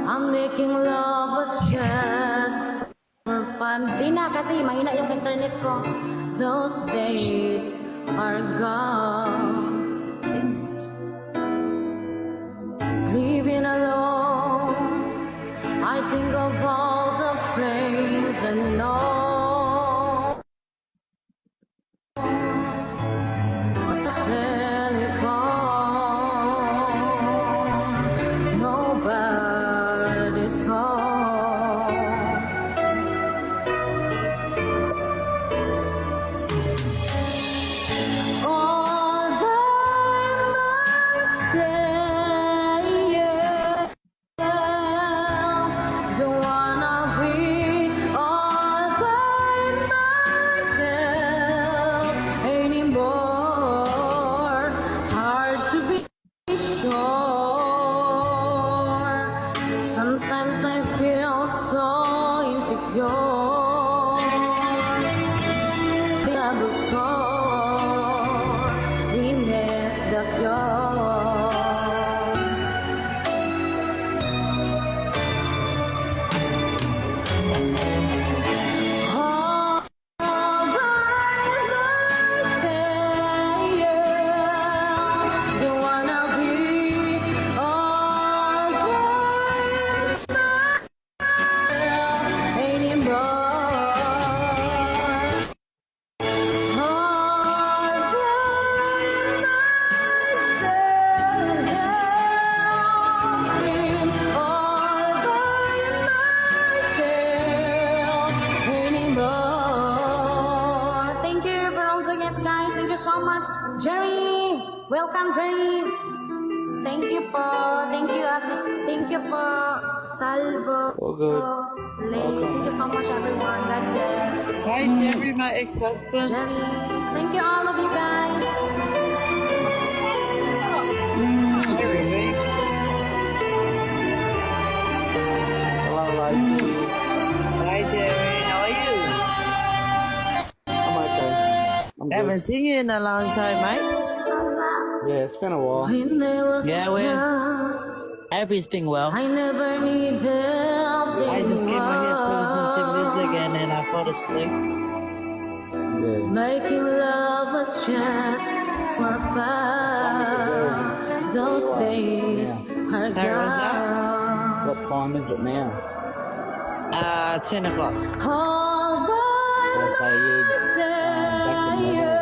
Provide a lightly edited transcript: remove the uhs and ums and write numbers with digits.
I'm making love was just for fun. Di na kasi mahina yung internet ko. Those days are gone. Living alone, I think of all the praise and all. To telephone, nobody's home. All by myself, don't wanna be all by myself anymore. Hard to be sure. Sometimes I feel so insecure. The love score, we missed the cure. All by myself, don't wanna be all by myself anymore. All by myself anymore. Thank you for all the gifts, guys. Thank you so much. Jerry! Welcome, Jerry! Thank you po. Thank you, Ate. Thank you po. Salvo. All good. Lace. Thank you so much, everyone. God bless. Hi, Jerry, my ex-husband. Jerry. Thank you, all of you guys. Hello, Lacey. Hi, Jerry. How are you? I'm okay. I'm good. Haven't seen you in a long time, mate. Yeah, it's been a while. When I was Yeah, well. young, I hope he's been well. I never needed I just came out here to listen to music anyone. and then I fell asleep. Yeah. Making love was just for fun. Those days are Hey, what's that? gone. What time is it now? 10 o'clock. All by Did I say you back in the myself.